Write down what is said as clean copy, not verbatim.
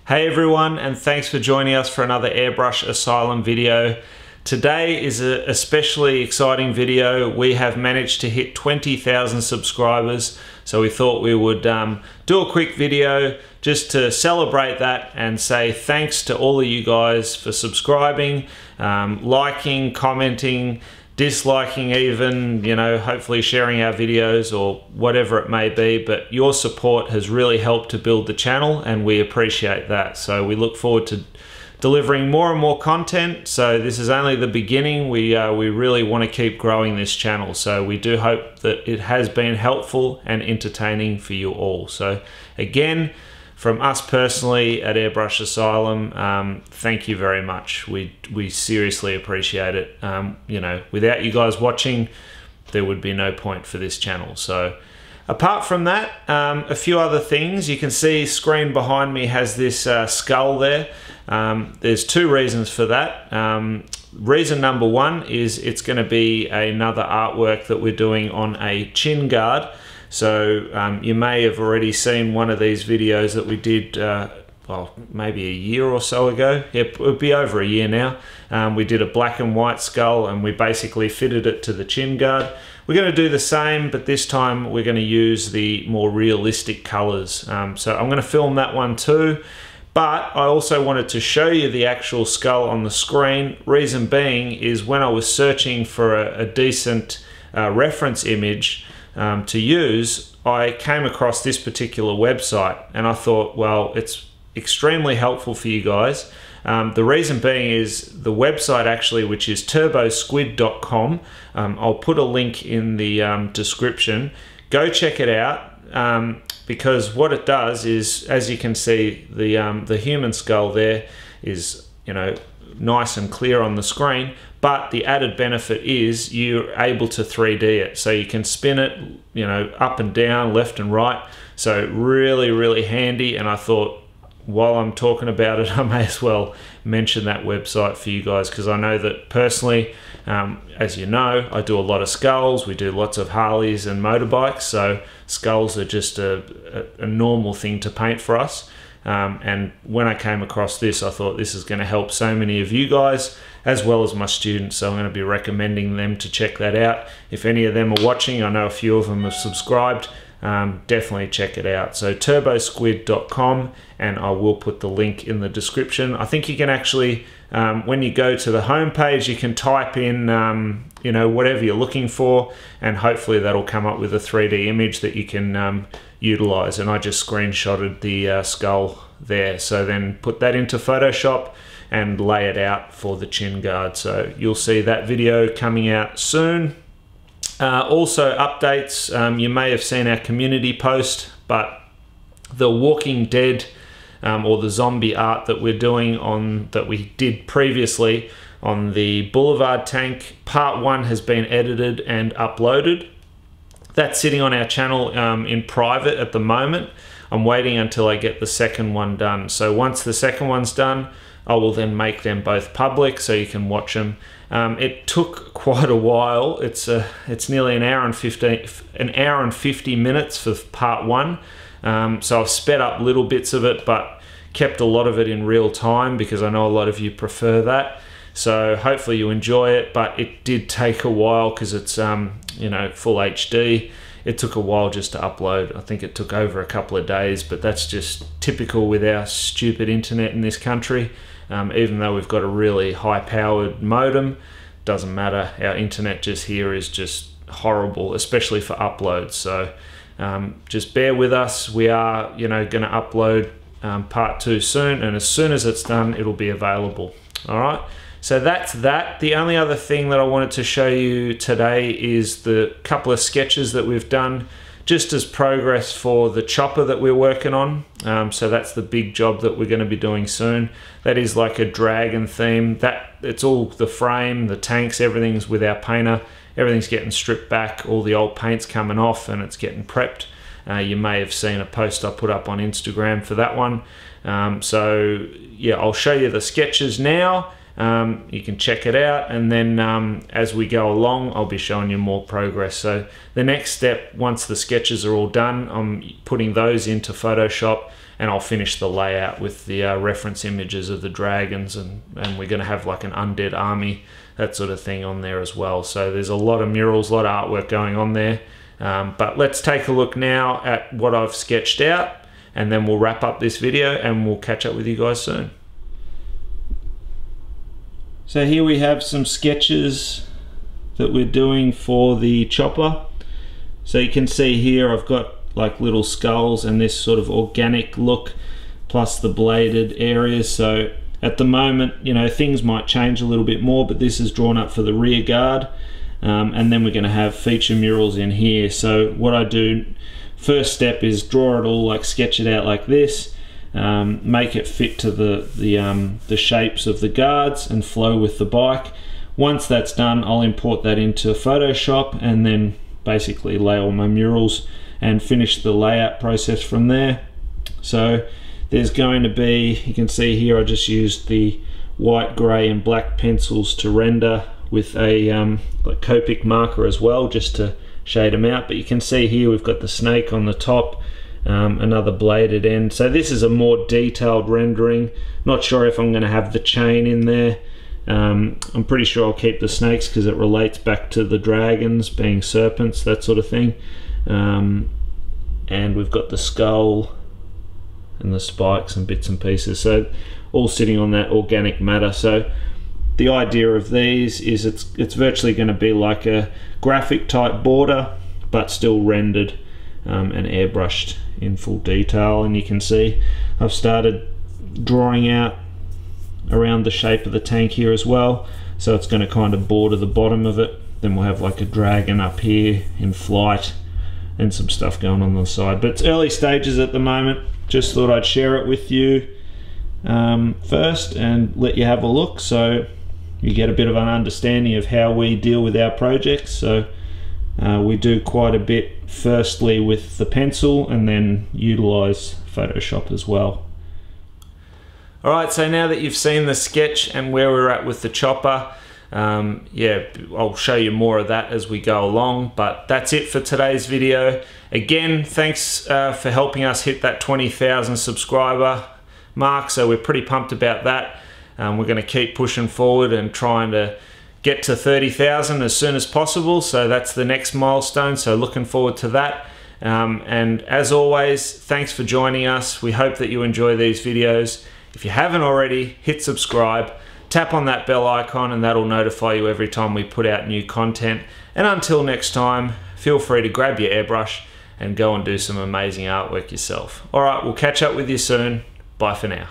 Hey everyone, and thanks for joining us for another Airbrush Asylum video. Today is an especially exciting video. We have managed to hit 20,000 subscribers, so we thought we would do a quick video just to celebrate that and say thanks to all of you guys for subscribing, liking, commenting, disliking even, hopefully sharing our videos or whatever it may be, but your support has really helped to build the channel and we appreciate that. So we look forward to delivering more and more content. So this is only the beginning. We really want to keep growing this channel. So we do hope that it has been helpful and entertaining for you all. So again, from us personally at Airbrush Asylum, thank you very much. We seriously appreciate it. Without you guys watching, there would be no point for this channel. So apart from that, a few other things. You can see screen behind me has this skull there. There's two reasons for that. Reason number one is it's going to be another artwork that we're doing on a chin guard. So you may have already seen one of these videos that we did, well, maybe a year or so ago. Yeah, it would be over a year now. We did a black and white skull and we basically fitted it to the chin guard. We're going to do the same, but this time we're going to use the more realistic colors. So I'm going to film that one too. But I also wanted to show you the actual skull on the screen. Reason being is when I was searching for a decent reference image to use, I came across this particular website and I thought, well, it's extremely helpful for you guys. The reason being is the website actually, which is turbosquid.com. I'll put a link in the description. Go check it out because what it does is, as you can see, the human skull there is, nice and clear on the screen, but the added benefit is you're able to 3D it. So you can spin it, up and down, left and right. So really, really handy. And I thought, while I'm talking about it, I may as well mention that website for you guys, because I know that personally, as you know, I do a lot of skulls. We do lots of Harleys and motorbikes. So skulls are just a normal thing to paint for us. And when I came across this, I thought this is going to help so many of you guys as well as my students. So I'm going to be recommending them to check that out. If any of them are watching, I know a few of them have subscribed. Definitely check it out. So turbosquid.com, and I will put the link in the description. I think you can actually, when you go to the home page, you can type in whatever you're looking for, and hopefully that'll come up with a 3D image that you can utilize. And I just screenshotted the skull there, so then put that into Photoshop and lay it out for the chin guard. So you'll see that video coming out soon. Also updates, you may have seen our community post, but the Walking Dead or the zombie art that we're doing that we did previously on the Boulevard tank, part 1 has been edited and uploaded. That's sitting on our channel in private at the moment. I'm waiting until I get the second one done. So once the second one's done, I will then make them both public so you can watch them. It took quite a while. It's nearly an hour and 50 minutes for part 1. So I've sped up little bits of it, but kept a lot of it in real time because I know a lot of you prefer that. So hopefully you enjoy it, but it did take a while because it's full HD. It took a while just to upload. I think it took over a couple of days, but that's just typical with our stupid internet in this country. Even though we've got a really high-powered modem, doesn't matter. Our internet just here is just horrible, especially for uploads. So just bear with us. We are, going to upload part 2 soon, and as soon as it's done, it'll be available. All right. So that's that. The only other thing that I wanted to show you today is the couple of sketches that we've done just as progress for the chopper that we're working on. So that's the big job that we're going to be doing soon. That is like a dragon theme. It's all the frame, the tanks, everything's with our painter. Everything's getting stripped back. All the old paint's coming off and it's getting prepped. You may have seen a post I put up on Instagram for that one. So yeah, I'll show you the sketches now. You can check it out, and then as we go along, I'll be showing you more progress. So the next step, once the sketches are all done, I'm putting those into Photoshop and I'll finish the layout with the reference images of the dragons, and we're going to have like an undead army, that sort of thing on there as well. So there's a lot of murals, a lot of artwork going on there. But let's take a look now at what I've sketched out, and then we'll wrap up this video and we'll catch up with you guys soon. So here we have some sketches that we're doing for the chopper. So you can see here I've got like little skulls and this sort of organic look, plus the bladed areas. So at the moment, you know, things might change a little bit more, but this is drawn up for the rear guard. And then we're going to have feature murals in here. So what I do, first step is draw it all, like sketch it out like this, make it fit to the shapes of the guards and flow with the bike. Once that's done, I'll import that into Photoshop and then basically lay all my murals and finish the layout process from there. So there's going to be, you can see here I just used the white, grey and black pencils to render with a like Copic marker as well, just to shade them out. But you can see here we've got the snake on the top, another bladed end. So this is a more detailed rendering. Not sure if I'm going to have the chain in there. I'm pretty sure I'll keep the snakes because it relates back to the dragons being serpents, that sort of thing. And we've got the skull and the spikes and bits and pieces, so all sitting on that organic matter. So the idea of these is it's virtually going to be like a graphic type border, but still rendered and airbrushed in full detail. And you can see I've started drawing out around the shape of the tank here as well, so it's going to kind of border the bottom of it. Then we'll have like a dragon up here in flight and some stuff going on the side. But it's early stages at the moment. Just thought I'd share it with you first and let you have a look, so you get a bit of an understanding of how we deal with our projects. So we do quite a bit firstly with the pencil and then utilize Photoshop as well. Alright, so now that you've seen the sketch and where we're at with the chopper, yeah, I'll show you more of that as we go along, but that's it for today's video. Again, thanks for helping us hit that 20,000 subscriber mark, so we're pretty pumped about that. We're going to keep pushing forward and trying to get to 30,000 as soon as possible, so that's the next milestone, so looking forward to that. And as always, thanks for joining us. We hope that you enjoy these videos. If you haven't already, hit subscribe, tap on that bell icon, and that'll notify you every time we put out new content. And until next time, feel free to grab your airbrush and go and do some amazing artwork yourself. Alright, we'll catch up with you soon. Bye for now.